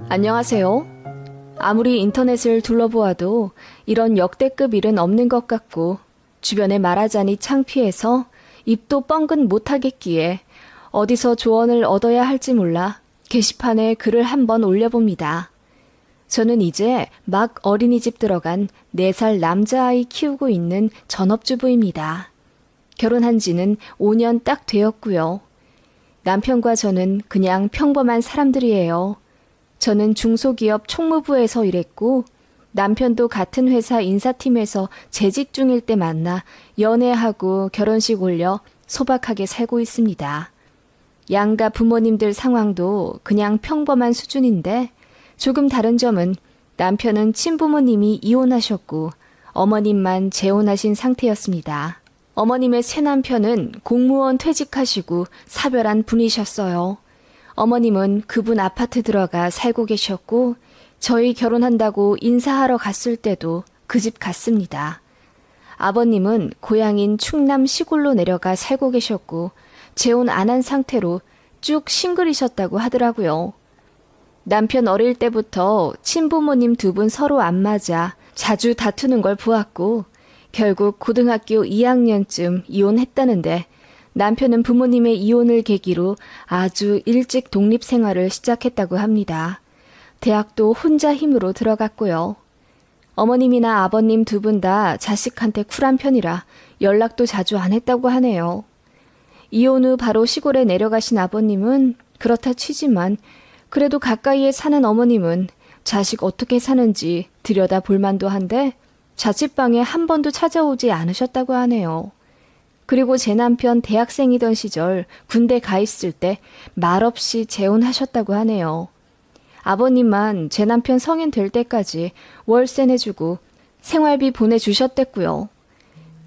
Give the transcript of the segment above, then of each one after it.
안녕하세요. 아무리 인터넷을 둘러보아도 이런 역대급 일은 없는 것 같고 주변에 말하자니 창피해서 입도 뻥긋 못하겠기에 어디서 조언을 얻어야 할지 몰라 게시판에 글을 한번 올려봅니다. 저는 이제 막 어린이집 들어간 4살 남자아이 키우고 있는 전업주부입니다. 결혼한 지는 5년 딱 되었고요. 남편과 저는 그냥 평범한 사람들이에요. 저는 중소기업 총무부에서 일했고 남편도 같은 회사 인사팀에서 재직 중일 때 만나 연애하고 결혼식 올려 소박하게 살고 있습니다. 양가 부모님들 상황도 그냥 평범한 수준인데 조금 다른 점은 남편은 친부모님이 이혼하셨고 어머님만 재혼하신 상태였습니다. 어머님의 새남편은 공무원 퇴직하시고 사별한 분이셨어요. 어머님은 그분 아파트 들어가 살고 계셨고 저희 결혼한다고 인사하러 갔을 때도 그 집 갔습니다. 아버님은 고향인 충남 시골로 내려가 살고 계셨고 재혼 안 한 상태로 쭉 싱글이셨다고 하더라고요. 남편 어릴 때부터 친부모님 2분 서로 안 맞아 자주 다투는 걸 보았고 결국 고등학교 2학년쯤 이혼했다는데 남편은 부모님의 이혼을 계기로 아주 일찍 독립생활을 시작했다고 합니다. 대학도 혼자 힘으로 들어갔고요. 어머님이나 아버님 2분 다 자식한테 쿨한 편이라 연락도 자주 안 했다고 하네요. 이혼 후 바로 시골에 내려가신 아버님은 그렇다 치지만 그래도 가까이에 사는 어머님은 자식 어떻게 사는지 들여다볼 만도 한데 자취방에 한 번도 찾아오지 않으셨다고 하네요. 그리고 제 남편 대학생이던 시절 군대 가 있을 때 말없이 재혼하셨다고 하네요. 아버님만 제 남편 성인 될 때까지 월세 내주고 생활비 보내주셨댔고요.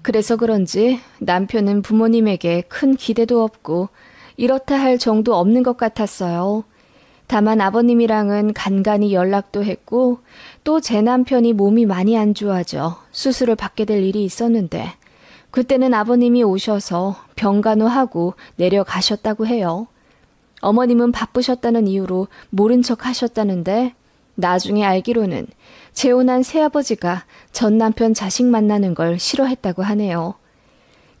그래서 그런지 남편은 부모님에게 큰 기대도 없고 이렇다 할 정도 없는 것 같았어요. 다만 아버님이랑은 간간히 연락도 했고 또 제 남편이 몸이 많이 안 좋아져 수술을 받게 될 일이 있었는데 그때는 아버님이 오셔서 병간호하고 내려가셨다고 해요. 어머님은 바쁘셨다는 이유로 모른 척 하셨다는데 나중에 알기로는 재혼한 새아버지가 전 남편 자식 만나는 걸 싫어했다고 하네요.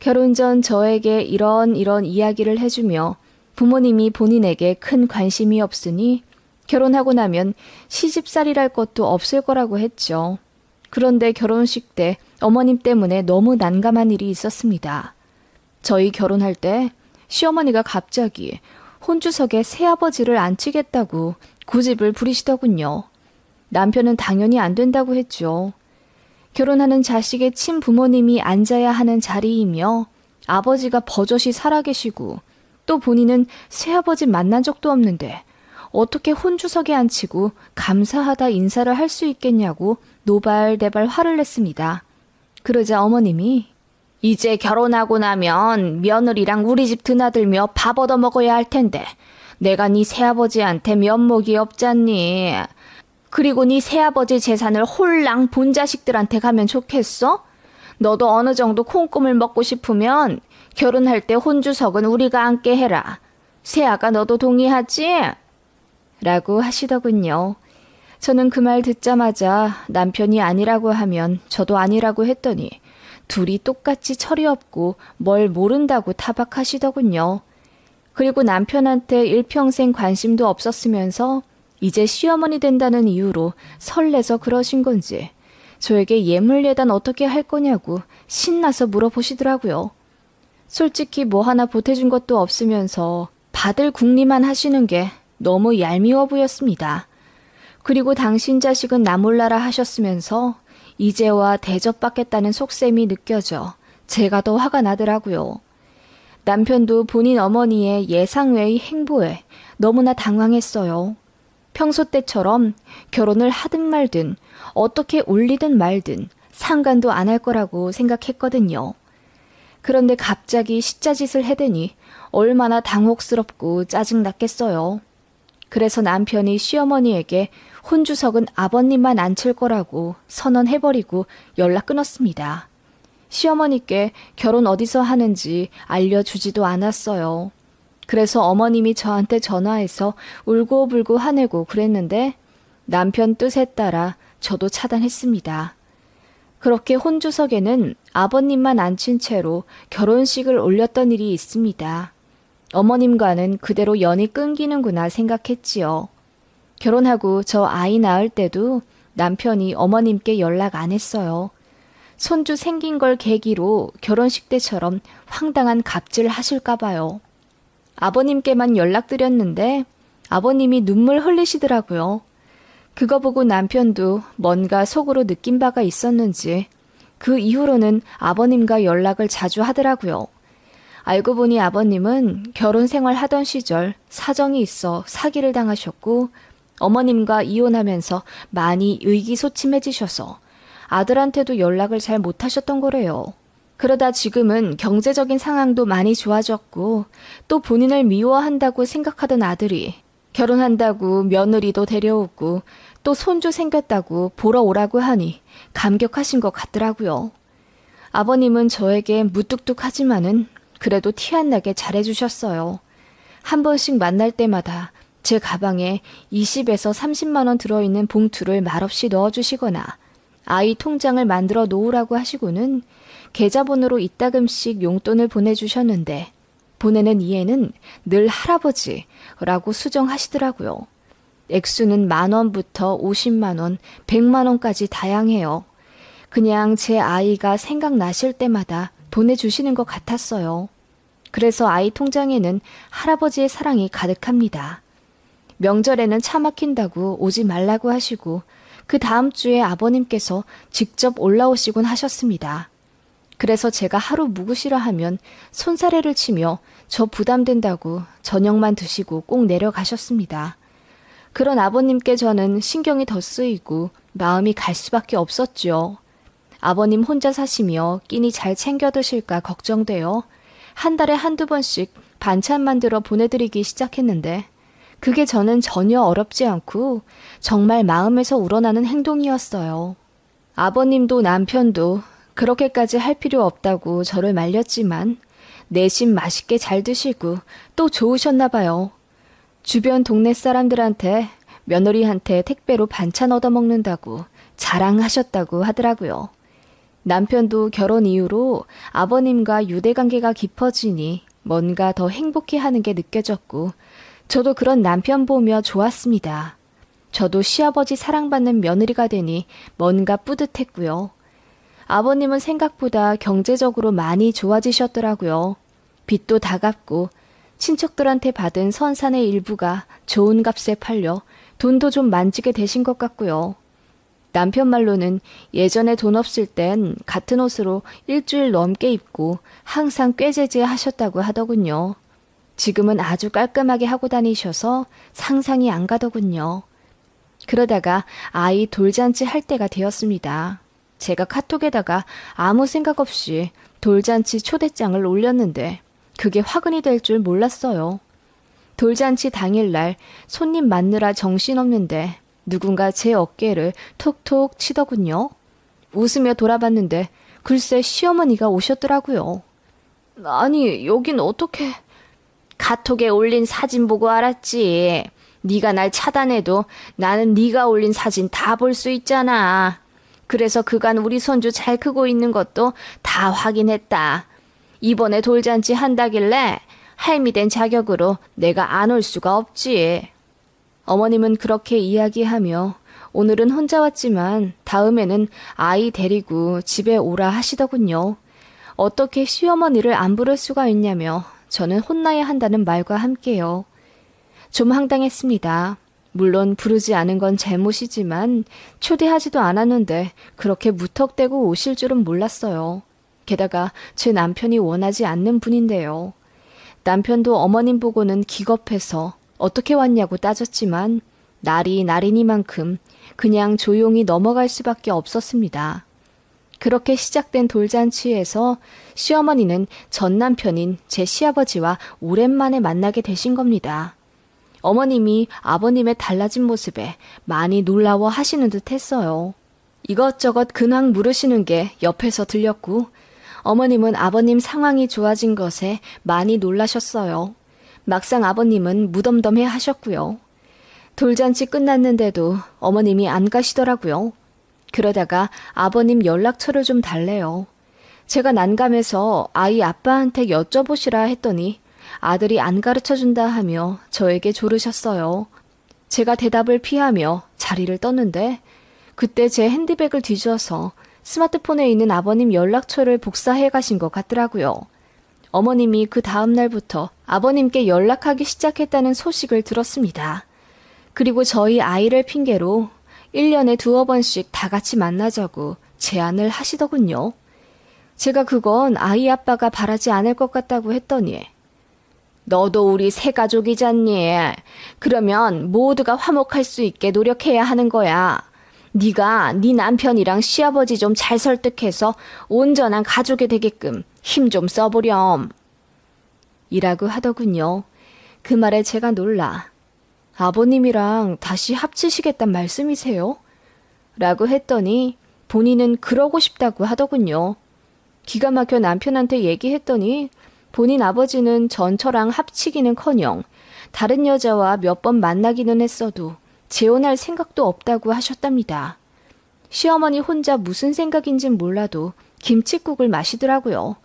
결혼 전 저에게 이런 이야기를 해주며 부모님이 본인에게 큰 관심이 없으니 결혼하고 나면 시집살이랄 것도 없을 거라고 했죠. 그런데 결혼식 때 어머님 때문에 너무 난감한 일이 있었습니다. 저희 결혼할 때 시어머니가 갑자기 혼주석에 새아버지를 앉히겠다고 고집을 부리시더군요. 남편은 당연히 안 된다고 했죠. 결혼하는 자식의 친부모님이 앉아야 하는 자리이며 아버지가 버젓이 살아계시고 또 본인은 새아버지 만난 적도 없는데 어떻게 혼주석에 앉히고 감사하다 인사를 할 수 있겠냐고 노발대발 화를 냈습니다. 그러자 어머님이 이제 결혼하고 나면 며느리랑 우리 집 드나들며 밥 얻어먹어야 할 텐데 내가 네 새아버지한테 면목이 없잖니. 그리고 네 새아버지 재산을 홀랑 본 자식들한테 가면 좋겠어? 너도 어느 정도 콩고물 먹고 싶으면 결혼할 때 혼주석은 우리가 앉게 해라. 새아가 너도 동의하지? 라고 하시더군요. 저는 그 말 듣자마자 남편이 아니라고 하면 저도 아니라고 했더니 둘이 똑같이 철이 없고 뭘 모른다고 타박하시더군요. 그리고 남편한테 일평생 관심도 없었으면서 이제 시어머니 된다는 이유로 설레서 그러신 건지 저에게 예물예단 어떻게 할 거냐고 신나서 물어보시더라고요. 솔직히 뭐 하나 보태준 것도 없으면서 받을 궁리만 하시는 게 너무 얄미워 보였습니다. 그리고 당신 자식은 나 몰라라 하셨으면서 이제와 대접받겠다는 속셈이 느껴져 제가 더 화가 나더라고요. 남편도 본인 어머니의 예상 외의 행보에 너무나 당황했어요. 평소 때처럼 결혼을 하든 말든 어떻게 올리든 말든 상관도 안 할 거라고 생각했거든요. 그런데 갑자기 시자짓을 해대니 얼마나 당혹스럽고 짜증났겠어요. 그래서 남편이 시어머니에게 혼주석은 아버님만 앉힐 거라고 선언해버리고 연락 끊었습니다. 시어머니께 결혼 어디서 하는지 알려주지도 않았어요. 그래서 어머님이 저한테 전화해서 울고불고 화내고 그랬는데 남편 뜻에 따라 저도 차단했습니다. 그렇게 혼주석에는 아버님만 앉힌 채로 결혼식을 올렸던 일이 있습니다. 어머님과는 그대로 연이 끊기는구나 생각했지요. 결혼하고 저 아이 낳을 때도 남편이 어머님께 연락 안 했어요. 손주 생긴 걸 계기로 결혼식 때처럼 황당한 갑질 하실까 봐요. 아버님께만 연락드렸는데 아버님이 눈물 흘리시더라고요. 그거 보고 남편도 뭔가 속으로 느낀 바가 있었는지 그 이후로는 아버님과 연락을 자주 하더라고요. 알고 보니 아버님은 결혼 생활 하던 시절 사정이 있어 사기를 당하셨고 어머님과 이혼하면서 많이 의기소침해지셔서 아들한테도 연락을 잘 못하셨던 거래요. 그러다 지금은 경제적인 상황도 많이 좋아졌고 또 본인을 미워한다고 생각하던 아들이 결혼한다고 며느리도 데려오고 또 손주 생겼다고 보러 오라고 하니 감격하신 것 같더라고요. 아버님은 저에게 무뚝뚝하지만은 그래도 티 안 나게 잘해주셨어요. 한 번씩 만날 때마다 제 가방에 20에서 30만 원 들어있는 봉투를 말없이 넣어주시거나 아이 통장을 만들어 놓으라고 하시고는 계좌번호로 이따금씩 용돈을 보내주셨는데 보내는 이에는 늘 할아버지라고 수정하시더라고요. 액수는 10,000원부터 50만 원, 100만 원까지 다양해요. 그냥 제 아이가 생각나실 때마다 보내주시는 것 같았어요. 그래서 아이 통장에는 할아버지의 사랑이 가득합니다. 명절에는 차 막힌다고 오지 말라고 하시고 그 다음 주에 아버님께서 직접 올라오시곤 하셨습니다. 그래서 제가 하루 묵으시라 하면 손사래를 치며 저 부담된다고 저녁만 드시고 꼭 내려가셨습니다. 그런 아버님께 저는 신경이 더 쓰이고 마음이 갈 수밖에 없었죠. 아버님 혼자 사시며 끼니 잘 챙겨 드실까 걱정되어 한 달에 한두 번씩 반찬 만들어 보내드리기 시작했는데 그게 저는 전혀 어렵지 않고 정말 마음에서 우러나는 행동이었어요. 아버님도 남편도 그렇게까지 할 필요 없다고 저를 말렸지만 내심 맛있게 잘 드시고 또 좋으셨나 봐요. 주변 동네 사람들한테 며느리한테 택배로 반찬 얻어먹는다고 자랑하셨다고 하더라고요. 남편도 결혼 이후로 아버님과 유대관계가 깊어지니 뭔가 더 행복해하는 게 느껴졌고 저도 그런 남편 보며 좋았습니다. 저도 시아버지 사랑받는 며느리가 되니 뭔가 뿌듯했고요. 아버님은 생각보다 경제적으로 많이 좋아지셨더라고요. 빚도 다 갚고 친척들한테 받은 선산의 일부가 좋은 값에 팔려 돈도 좀 만지게 되신 것 같고요. 남편 말로는 예전에 돈 없을 땐 같은 옷으로 일주일 넘게 입고 항상 꾀재재 하셨다고 하더군요. 지금은 아주 깔끔하게 하고 다니셔서 상상이 안 가더군요. 그러다가 아이 돌잔치 할 때가 되었습니다. 제가 카톡에다가 아무 생각 없이 돌잔치 초대장을 올렸는데 그게 화근이 될 줄 몰랐어요. 돌잔치 당일날 손님 맞느라 정신없는데 누군가 제 어깨를 톡톡 치더군요. 웃으며 돌아봤는데 글쎄 시어머니가 오셨더라고요. 아니 여긴 어떻게... 카톡에 올린 사진 보고 알았지. 네가 날 차단해도 나는 네가 올린 사진 다 볼 수 있잖아. 그래서 그간 우리 손주 잘 크고 있는 것도 다 확인했다. 이번에 돌잔치 한다길래 할미 된 자격으로 내가 안 올 수가 없지. 어머님은 그렇게 이야기하며 오늘은 혼자 왔지만 다음에는 아이 데리고 집에 오라 하시더군요. 어떻게 시어머니를 안 부를 수가 있냐며 저는 혼나야 한다는 말과 함께요. 좀 황당했습니다. 물론 부르지 않은 건 잘못이지만 초대하지도 않았는데 그렇게 무턱대고 오실 줄은 몰랐어요. 게다가 제 남편이 원하지 않는 분인데요. 남편도 어머님 보고는 기겁해서 어떻게 왔냐고 따졌지만 날이 날이니만큼 그냥 조용히 넘어갈 수밖에 없었습니다. 그렇게 시작된 돌잔치에서 시어머니는 전 남편인 제 시아버지와 오랜만에 만나게 되신 겁니다. 어머님이 아버님의 달라진 모습에 많이 놀라워 하시는 듯 했어요. 이것저것 근황 물으시는 게 옆에서 들렸고 어머님은 아버님 상황이 좋아진 것에 많이 놀라셨어요. 막상 아버님은 무덤덤해 하셨고요. 돌잔치 끝났는데도 어머님이 안 가시더라고요. 그러다가 아버님 연락처를 좀 달래요. 제가 난감해서 아이 아빠한테 여쭤보시라 했더니 아들이 안 가르쳐준다 하며 저에게 조르셨어요. 제가 대답을 피하며 자리를 떴는데 그때 제 핸드백을 뒤져서 스마트폰에 있는 아버님 연락처를 복사해 가신 것 같더라고요. 어머님이 그 다음 날부터 아버님께 연락하기 시작했다는 소식을 들었습니다. 그리고 저희 아이를 핑계로 1년에 두어 번씩 다 같이 만나자고 제안을 하시더군요. 제가 그건 아이 아빠가 바라지 않을 것 같다고 했더니 너도 우리 새 가족이잖니. 그러면 모두가 화목할 수 있게 노력해야 하는 거야. 네가 네 남편이랑 시아버지 좀 잘 설득해서 온전한 가족이 되게끔 힘 좀 써보렴. 이라고 하더군요. 그 말에 제가 놀라 아버님이랑 다시 합치시겠단 말씀이세요? 라고 했더니 본인은 그러고 싶다고 하더군요. 기가 막혀 남편한테 얘기했더니 본인 아버지는 전처랑 합치기는커녕 다른 여자와 몇 번 만나기는 했어도 재혼할 생각도 없다고 하셨답니다. 시어머니 혼자 무슨 생각인진 몰라도 김칫국을 마시더라고요.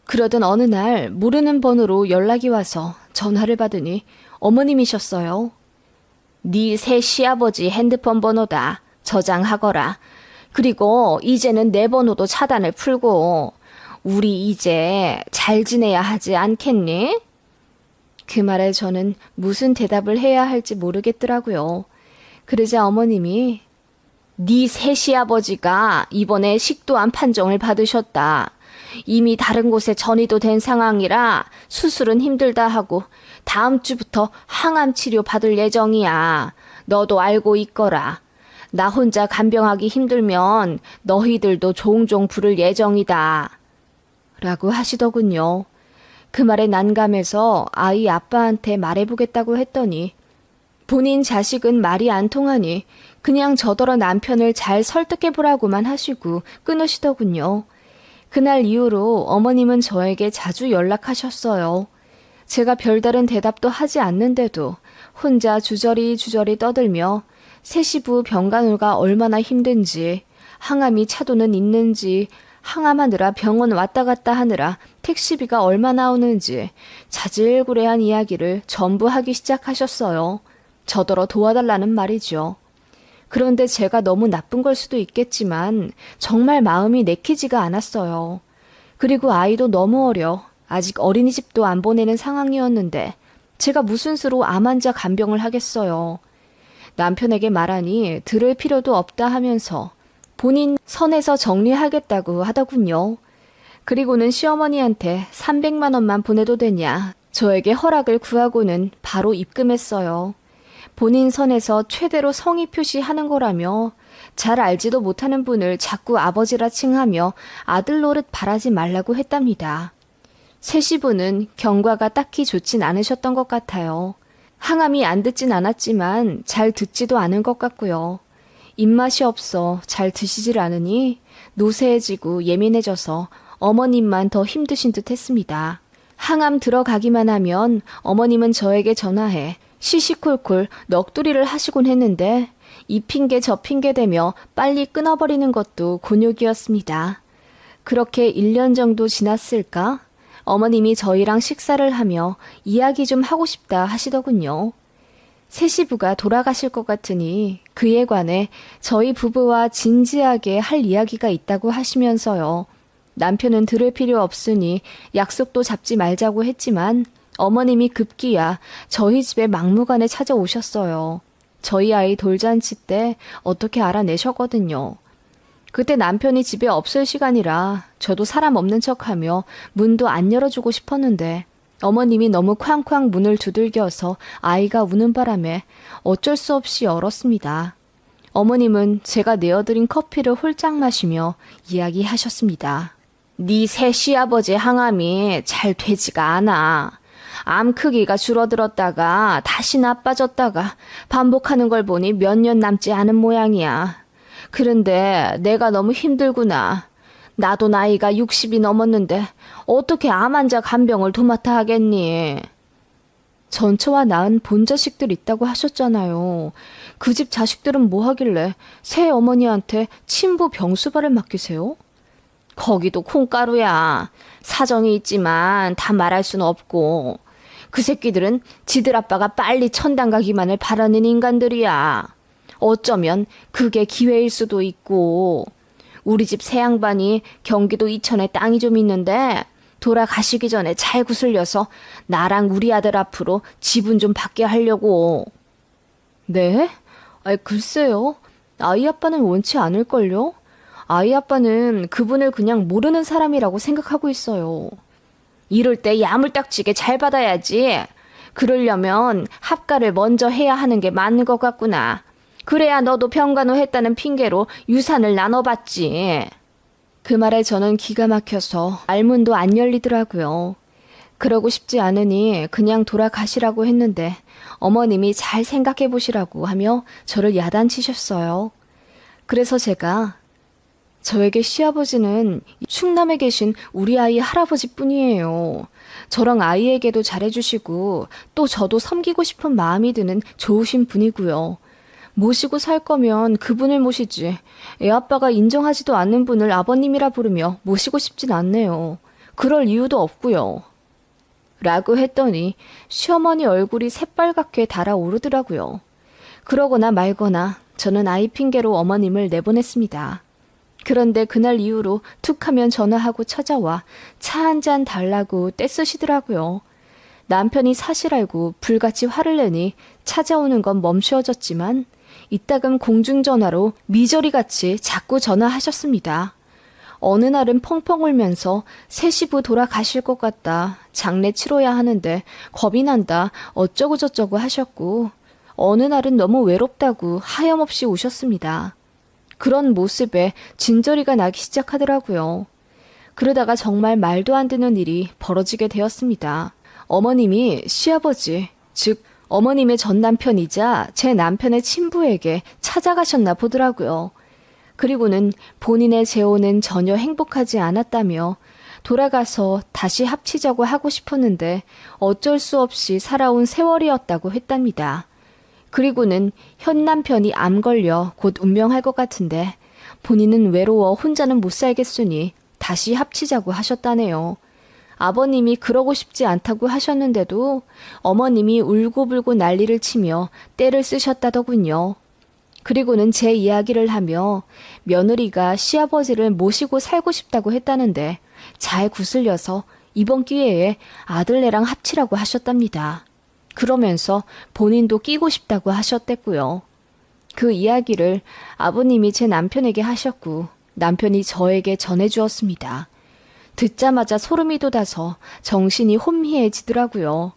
그러던 어느 날 모르는 번호로 연락이 와서 전화를 받으니 어머님이셨어요. 네 새 시아버지 핸드폰 번호다. 저장하거라. 그리고 이제는 내 번호도 차단을 풀고 우리 이제 잘 지내야 하지 않겠니? 그 말에 저는 무슨 대답을 해야 할지 모르겠더라고요. 그러자 어머님이 네 새 시아버지가 이번에 식도암 판정을 받으셨다. 이미 다른 곳에 전이도 된 상황이라 수술은 힘들다 하고 다음 주부터 항암 치료 받을 예정이야. 너도 알고 있거라. 나 혼자 간병하기 힘들면 너희들도 종종 부를 예정이다. 라고 하시더군요. 그 말에 난감해서 아이 아빠한테 말해보겠다고 했더니 본인 자식은 말이 안 통하니 그냥 저더러 남편을 잘 설득해보라고만 하시고 끊으시더군요. 그날 이후로 어머님은 저에게 자주 연락하셨어요. 제가 별다른 대답도 하지 않는데도 혼자 주저리 떠들며 새시부 병간호가 얼마나 힘든지, 항암이 차도는 있는지, 항암하느라 병원 왔다 갔다 하느라 택시비가 얼마 나오는지 자질구레한 이야기를 전부 하기 시작하셨어요. 저더러 도와달라는 말이죠. 그런데 제가 너무 나쁜 걸 수도 있겠지만 정말 마음이 내키지가 않았어요. 그리고 아이도 너무 어려 아직 어린이집도 안 보내는 상황이었는데 제가 무슨 수로 암 환자 간병을 하겠어요. 남편에게 말하니 들을 필요도 없다 하면서 본인 선에서 정리하겠다고 하더군요. 그리고는 시어머니한테 300만 원만 보내도 되냐 저에게 허락을 구하고는 바로 입금했어요. 본인 선에서 최대로 성의 표시하는 거라며 잘 알지도 못하는 분을 자꾸 아버지라 칭하며 아들 노릇 바라지 말라고 했답니다. 새 시부는 경과가 딱히 좋진 않으셨던 것 같아요. 항암이 안 듣진 않았지만 잘 듣지도 않은 것 같고요. 입맛이 없어 잘 드시질 않으니 노쇠해지고 예민해져서 어머님만 더 힘드신 듯 했습니다. 항암 들어가기만 하면 어머님은 저에게 전화해 시시콜콜 넋두리를 하시곤 했는데 이 핑계 저 핑계 대며 빨리 끊어버리는 것도 곤욕이었습니다. 그렇게 1년 정도 지났을까? 어머님이 저희랑 식사를 하며 이야기 좀 하고 싶다 하시더군요. 새 시부가 돌아가실 것 같으니 그에 관해 저희 부부와 진지하게 할 이야기가 있다고 하시면서요. 남편은 들을 필요 없으니 약속도 잡지 말자고 했지만 어머님이 급기야 저희 집에 막무가내 찾아오셨어요. 저희 아이 돌잔치 때 어떻게 알아내셨거든요. 그때 남편이 집에 없을 시간이라 저도 사람 없는 척하며 문도 안 열어주고 싶었는데 어머님이 너무 쾅쾅 문을 두들겨서 아이가 우는 바람에 어쩔 수 없이 열었습니다. 어머님은 제가 내어드린 커피를 홀짝 마시며 이야기하셨습니다. 네 새 시아버지 항암이 잘 되지가 않아. 암 크기가 줄어들었다가 다시 나빠졌다가 반복하는 걸 보니 몇 년 남지 않은 모양이야. 그런데 내가 너무 힘들구나. 나도 나이가 60이 넘었는데 어떻게 암 환자 간병을 도맡아 하겠니? 전처와 낳은 본자식들 있다고 하셨잖아요. 그 집 자식들은 뭐 하길래 새 어머니한테 친부 병수발을 맡기세요? 거기도 콩가루야. 사정이 있지만 다 말할 순 없고. 그 새끼들은 지들 아빠가 빨리 천당 가기만을 바라는 인간들이야. 어쩌면 그게 기회일 수도 있고. 우리 집 새양반이 경기도 이천에 땅이 좀 있는데 돌아가시기 전에 잘 구슬려서 나랑 우리 아들 앞으로 지분 좀 받게 하려고. 네? 글쎄요. 아이 아빠는 원치 않을걸요? 아이 아빠는 그분을 그냥 모르는 사람이라고 생각하고 있어요. 이럴 때 야물딱지게 잘 받아야지. 그러려면 합가를 먼저 해야 하는 게 맞는 것 같구나. 그래야 너도 병간호했다는 핑계로 유산을 나눠봤지. 그 말에 저는 기가 막혀서 알문도 안 열리더라고요. 그러고 싶지 않으니 그냥 돌아가시라고 했는데 어머님이 잘 생각해 보시라고 하며 저를 야단치셨어요. 그래서 제가 저에게 시아버지는 충남에 계신 우리 아이 할아버지뿐이에요. 저랑 아이에게도 잘해주시고 또 저도 섬기고 싶은 마음이 드는 좋으신 분이고요. 모시고 살 거면 그분을 모시지. 애아빠가 인정하지도 않는 분을 아버님이라 부르며 모시고 싶진 않네요. 그럴 이유도 없고요. 라고 했더니 시어머니 얼굴이 새빨갛게 달아오르더라고요. 그러거나 말거나 저는 아이 핑계로 어머님을 내보냈습니다. 그런데 그날 이후로 툭 하면 전화하고 찾아와 차 한 잔 달라고 떼쓰시더라고요. 남편이 사실 알고 불같이 화를 내니 찾아오는 건 멈추어졌지만 이따금 공중전화로 미저리같이 자꾸 전화하셨습니다. 어느 날은 펑펑 울면서 새 시부 돌아가실 것 같다. 장례 치러야 하는데 겁이 난다. 어쩌고 저쩌고 하셨고 어느 날은 너무 외롭다고 하염없이 우셨습니다. 그런 모습에 진저리가 나기 시작하더라고요. 그러다가 정말 말도 안 되는 일이 벌어지게 되었습니다. 어머님이 시아버지, 즉 어머님의 전 남편이자 제 남편의 친부에게 찾아가셨나 보더라고요. 그리고는 본인의 재혼은 전혀 행복하지 않았다며 돌아가서 다시 합치자고 하고 싶었는데 어쩔 수 없이 살아온 세월이었다고 했답니다. 그리고는 현 남편이 암 걸려 곧 운명할 것 같은데 본인은 외로워 혼자는 못 살겠으니 다시 합치자고 하셨다네요. 아버님이 그러고 싶지 않다고 하셨는데도 어머님이 울고불고 난리를 치며 떼를 쓰셨다더군요. 그리고는 제 이야기를 하며 며느리가 시아버지를 모시고 살고 싶다고 했다는데 잘 구슬려서 이번 기회에 아들네랑 합치라고 하셨답니다. 그러면서 본인도 끼고 싶다고 하셨댔고요. 그 이야기를 아버님이 제 남편에게 하셨고 남편이 저에게 전해주었습니다. 듣자마자 소름이 돋아서 정신이 혼미해지더라고요.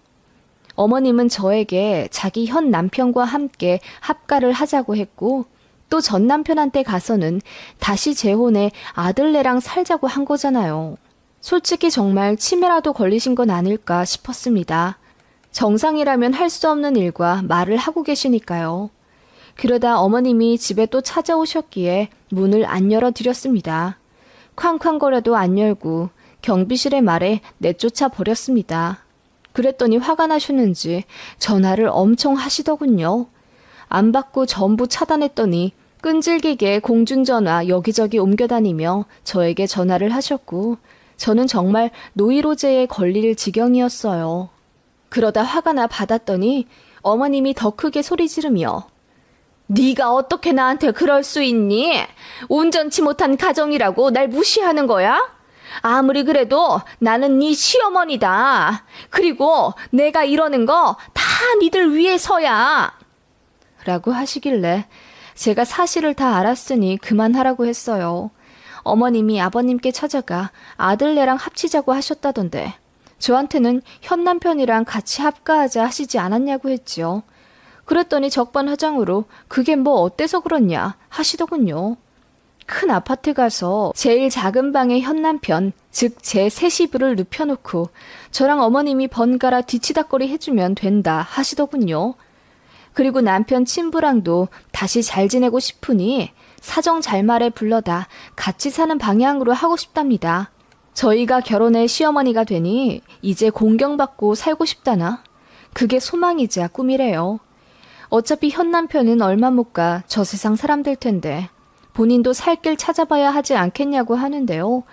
어머님은 저에게 자기 현 남편과 함께 합가를 하자고 했고 또 전 남편한테 가서는 다시 재혼해 아들네랑 살자고 한 거잖아요. 솔직히 정말 치매라도 걸리신 건 아닐까 싶었습니다. 정상이라면 할 수 없는 일과 말을 하고 계시니까요. 그러다 어머님이 집에 또 찾아오셨기에 문을 안 열어드렸습니다. 쾅쾅거려도 안 열고 경비실의 말에 내쫓아 버렸습니다. 그랬더니 화가 나셨는지 전화를 엄청 하시더군요. 안 받고 전부 차단했더니 끈질기게 공중전화 여기저기 옮겨다니며 저에게 전화를 하셨고 저는 정말 노이로제에 걸릴 지경이었어요. 그러다 화가 나 받았더니 어머님이 더 크게 소리 지르며 네가 어떻게 나한테 그럴 수 있니? 온전치 못한 가정이라고 날 무시하는 거야? 아무리 그래도 나는 네 시어머니다. 그리고 내가 이러는 거 다 니들 위해서야. 라고 하시길래 제가 사실을 다 알았으니 그만하라고 했어요. 어머님이 아버님께 찾아가 아들네랑 합치자고 하셨다던데 저한테는 현 남편이랑 같이 합가하자 하시지 않았냐고 했지요. 그랬더니 적반하장으로 그게 뭐 어때서 그렇냐 하시더군요. 큰 아파트 가서 제일 작은 방에 현 남편, 즉 제 새 시부를 눕혀놓고 저랑 어머님이 번갈아 뒤치다거리 해주면 된다 하시더군요. 그리고 남편 친부랑도 다시 잘 지내고 싶으니 사정 잘 말에 불러다 같이 사는 방향으로 하고 싶답니다. 저희가 결혼해 시어머니가 되니 이제 공경받고 살고 싶다나? 그게 소망이자 꿈이래요. 어차피 현 남편은 얼마 못 가 저 세상 사람 될 텐데 본인도 살 길 찾아봐야 하지 않겠냐고 하는데요.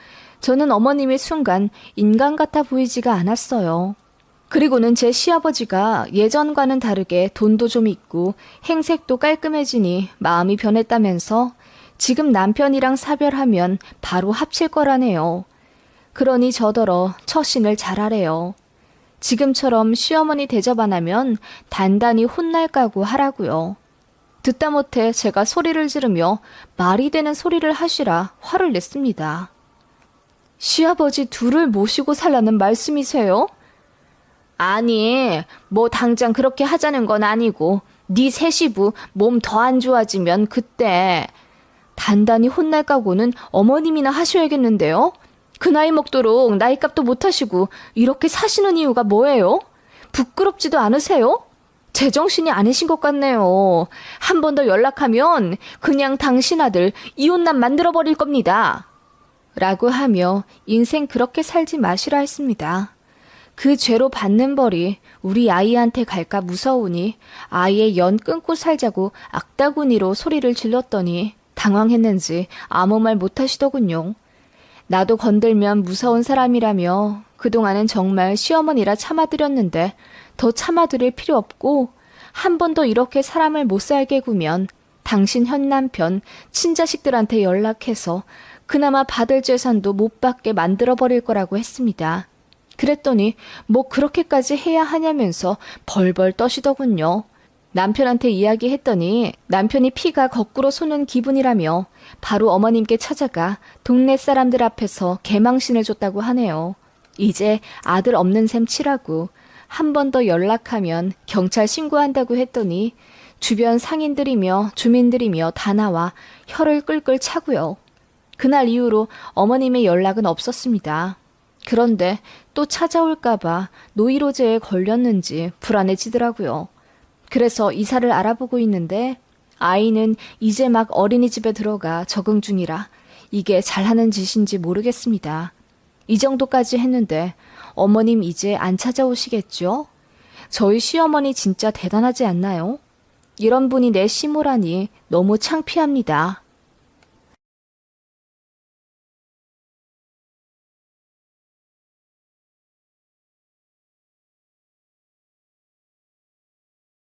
저는 어머님이 순간 인간 같아 보이지가 않았어요. 그리고는 제 시아버지가 예전과는 다르게 돈도 좀 있고 행색도 깔끔해지니 마음이 변했다면서 지금 남편이랑 사별하면 바로 합칠 거라네요. 그러니 저더러 처신을 잘하래요. 지금처럼 시어머니 대접 안 하면 단단히 혼날 까고 하라고요. 듣다 못해 제가 소리를 지르며 말이 되는 소리를 하시라 화를 냈습니다. 시아버지 둘을 모시고 살라는 말씀이세요? 아니, 뭐 당장 그렇게 하자는 건 아니고 네 새 시부 몸 더 안 좋아지면 그때 단단히 혼날 각오는 어머님이나 하셔야겠는데요? 그 나이 먹도록 나이값도 못하시고 이렇게 사시는 이유가 뭐예요? 부끄럽지도 않으세요? 제정신이 아니신 것 같네요. 한 번 더 연락하면 그냥 당신 아들 이혼남 만들어버릴 겁니다. 라고 하며 인생 그렇게 살지 마시라 했습니다. 그 죄로 받는 벌이 우리 아이한테 갈까 무서우니 아이의 연 끊고 살자고 악다구니로 소리를 질렀더니 당황했는지 아무 말 못하시더군요. 나도 건들면 무서운 사람이라며 그동안은 정말 시어머니라 참아드렸는데 더 참아드릴 필요 없고 한 번 더 이렇게 사람을 못 살게 구면 당신 현 남편 친자식들한테 연락해서 그나마 받을 재산도 못 받게 만들어버릴 거라고 했습니다. 그랬더니 뭐 그렇게까지 해야 하냐면서 벌벌 떠시더군요. 남편한테 이야기했더니 남편이 피가 거꾸로 솟는 기분이라며 바로 어머님께 찾아가 동네 사람들 앞에서 개망신을 줬다고 하네요. 이제 아들 없는 셈 치라고 한 번 더 연락하면 경찰 신고한다고 했더니 주변 상인들이며 주민들이며 다 나와 혀를 끌끌 차고요. 그날 이후로 어머님의 연락은 없었습니다. 그런데 또 찾아올까봐 노이로제에 걸렸는지 불안해지더라고요. 그래서 이사를 알아보고 있는데 아이는 이제 막 어린이집에 들어가 적응 중이라 이게 잘하는 짓인지 모르겠습니다. 이 정도까지 했는데 어머님 이제 안 찾아오시겠죠? 저희 시어머니 진짜 대단하지 않나요? 이런 분이 내 시모라니 너무 창피합니다.